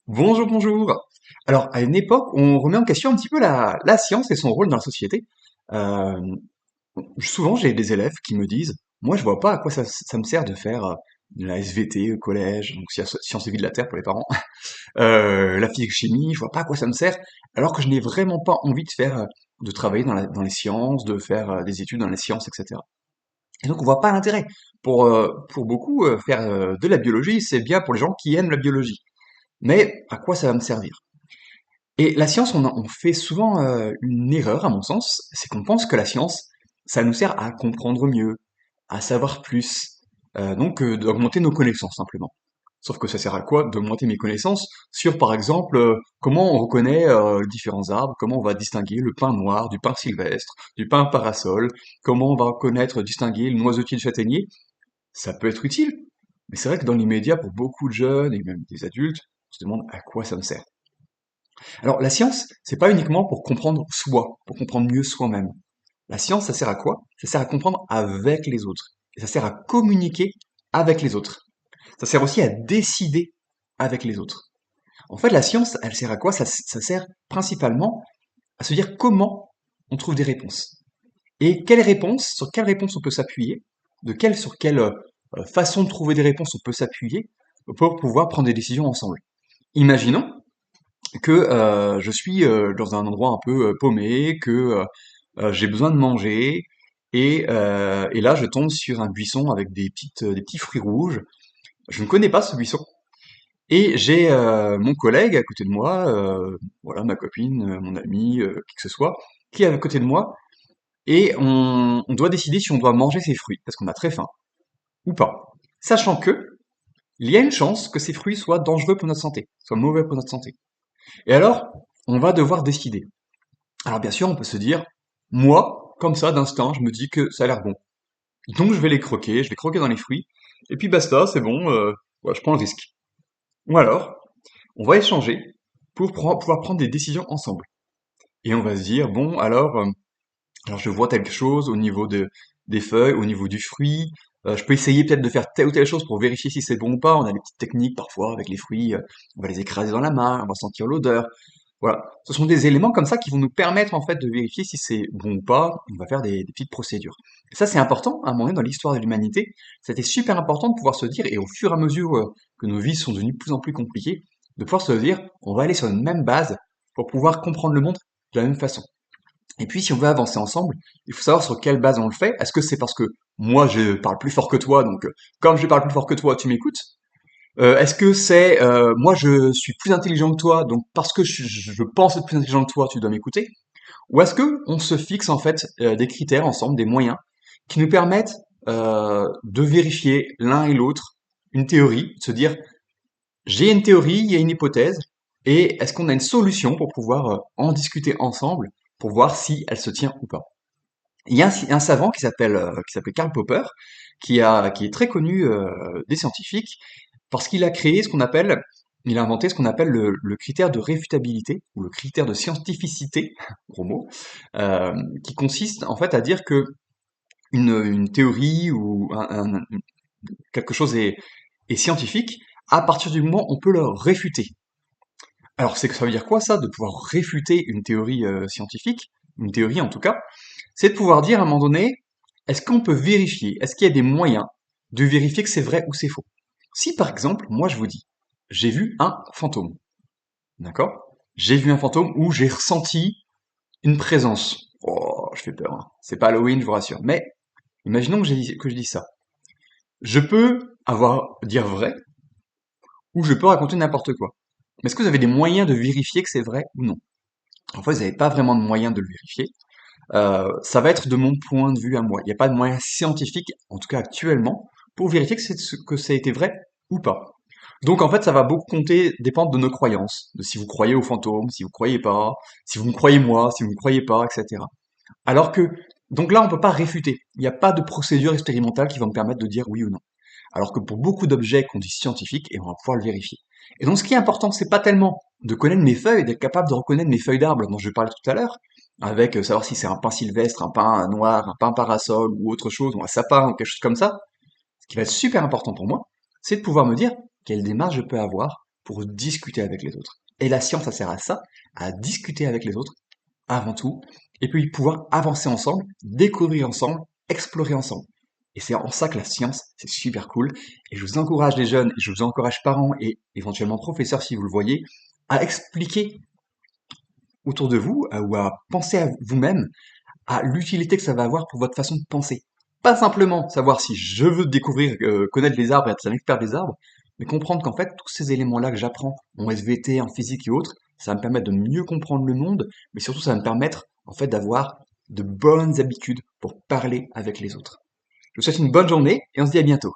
Bonjour, bonjour. Alors, à une époque, on remet en question un petit peu la science et son rôle dans la société. Euh, Souvent, j'ai des élèves qui me disent, moi, je vois pas à quoi ça me sert de faire de la SVT au collège, donc sciences et vie de la Terre pour les parents, la physique-chimie, je vois pas à quoi ça me sert, alors que je n'ai vraiment pas envie de faire, de travailler dans les sciences, de faire des études dans les sciences, etc. Et donc, on voit pas l'intérêt. Pour beaucoup, faire de la biologie, c'est bien pour les gens qui aiment la biologie. Mais à quoi ça va me servir? Et la science, on fait souvent une erreur, à mon sens, c'est qu'on pense que la science, ça nous sert à comprendre mieux, à savoir plus, d'augmenter nos connaissances simplement. Sauf que ça sert à quoi d'augmenter mes connaissances sur, par exemple, comment on reconnaît différents arbres, comment on va distinguer le pin noir du pin sylvestre, du pin parasol, comment on va reconnaître, distinguer le noisetier de châtaignier. Ça peut être utile, mais c'est vrai que dans l'immédiat, pour beaucoup de jeunes et même des adultes, on se demande à quoi ça me sert. Alors, la science, c'est pas uniquement pour comprendre soi, pour comprendre mieux soi-même. La science, ça sert à quoi? Ça sert à comprendre avec les autres. Et ça sert à communiquer avec les autres. Ça sert aussi à décider avec les autres. En fait, la science, elle sert à quoi? Ça sert principalement à se dire comment on trouve des réponses. Et quelles réponses, sur quelles réponses on peut s'appuyer, sur quelle façon de trouver des réponses on peut s'appuyer pour pouvoir prendre des décisions ensemble. Imaginons que je suis dans un endroit un peu paumé, que j'ai besoin de manger, et là je tombe sur un buisson avec des petits fruits rouges. Je ne connais pas ce buisson, et j'ai mon collègue à côté de moi, voilà ma copine, mon ami, qui que ce soit, qui est à côté de moi, et on doit décider si on doit manger ces fruits, parce qu'on a très faim, ou pas. Sachant que il y a une chance que ces fruits soient dangereux pour notre santé, soient mauvais pour notre santé. Et alors, on va devoir décider. Alors bien sûr, on peut se dire, moi, comme ça, d'instinct, je me dis que ça a l'air bon. Donc je vais les croquer, je vais croquer dans les fruits, et puis basta, c'est bon, ouais, je prends le risque. Ou alors, on va échanger pour pouvoir prendre des décisions ensemble. Et on va se dire, bon, alors je vois quelque chose au niveau des feuilles, au niveau du fruit, je peux essayer peut-être de faire telle ou telle chose pour vérifier si c'est bon ou pas. On a des petites techniques parfois avec les fruits, on va les écraser dans la main, on va sentir l'odeur. Voilà, ce sont des éléments comme ça qui vont nous permettre en fait de vérifier si c'est bon ou pas. On va faire des petites procédures. Et ça c'est important, à un moment donné dans l'histoire de l'humanité, c'était super important de pouvoir se dire, et au fur et à mesure que nos vies sont devenues de plus en plus compliquées, de pouvoir se dire, on va aller sur une même base pour pouvoir comprendre le monde de la même façon. Et puis, si on veut avancer ensemble, il faut savoir sur quelle base on le fait. Est-ce que c'est parce que moi, je parle plus fort que toi, donc comme je parle plus fort que toi, tu m'écoutes? Est-ce que c'est moi, je suis plus intelligent que toi, donc parce que je pense être plus intelligent que toi, tu dois m'écouter? Ou est-ce que on se fixe en fait des critères ensemble, des moyens, qui nous permettent de vérifier l'un et l'autre une théorie, de se dire j'ai une théorie, il y a une hypothèse, et est-ce qu'on a une solution pour pouvoir en discuter ensemble pour voir si elle se tient ou pas? Il y a un savant qui s'appelle Karl Popper, qui est très connu des scientifiques, parce qu'il a créé ce qu'on appelle, il a inventé ce qu'on appelle le critère de réfutabilité, ou le critère de scientificité, gros mot, euh, qui consiste en fait à dire que une théorie ou quelque chose est scientifique à partir du moment où on peut le réfuter. Alors c'est que ça veut dire quoi ça, de pouvoir réfuter une théorie scientifique, une théorie en tout cas? C'est de pouvoir dire à un moment donné, est-ce qu'on peut vérifier, est-ce qu'il y a des moyens de vérifier que c'est vrai ou c'est faux? Si par exemple, moi je vous dis, j'ai vu un fantôme, d'accord? J'ai vu un fantôme où j'ai ressenti une présence. Oh, je fais peur, hein. C'est pas Halloween, je vous rassure. Mais imaginons que je dis ça. Je peux dire vrai, ou je peux raconter n'importe quoi. Mais est-ce que vous avez des moyens de vérifier que c'est vrai ou non? En fait, vous n'avez pas vraiment de moyens de le vérifier. Ça va être de mon point de vue à moi. Il n'y a pas de moyen scientifique, en tout cas actuellement, pour vérifier que ça a été vrai ou pas. Donc en fait, ça va beaucoup compter, dépendre de nos croyances, de si vous croyez aux fantômes, si vous croyez pas, si vous me croyez moi, si vous me croyez pas, etc. Alors que, donc là, on peut pas réfuter. Il n'y a pas de procédure expérimentale qui va me permettre de dire oui ou non. Alors que pour beaucoup d'objets qu'on dit scientifiques, et on va pouvoir le vérifier. Et donc ce qui est important, c'est pas tellement de connaître mes feuilles, d'être capable de reconnaître mes feuilles d'arbre dont je parlais tout à l'heure, avec savoir si c'est un pin sylvestre, un pin noir, un pin parasol ou autre chose, ou un sapin ou quelque chose comme ça. Ce qui va être super important pour moi, c'est de pouvoir me dire quelle démarche je peux avoir pour discuter avec les autres. Et la science, ça sert à ça, à discuter avec les autres, avant tout, et puis pouvoir avancer ensemble, découvrir ensemble, explorer ensemble. Et c'est en ça que la science, c'est super cool. Et je vous encourage les jeunes, et je vous encourage parents et éventuellement professeurs si vous le voyez, à expliquer autour de vous ou à penser à vous-même à l'utilité que ça va avoir pour votre façon de penser. Pas simplement savoir si je veux découvrir, connaître les arbres et être un expert des arbres, mais comprendre qu'en fait, tous ces éléments-là que j'apprends en SVT, en physique et autres, ça va me permettre de mieux comprendre le monde, mais surtout ça va me permettre en fait d'avoir de bonnes habitudes pour parler avec les autres. Je vous souhaite une bonne journée et on se dit à bientôt.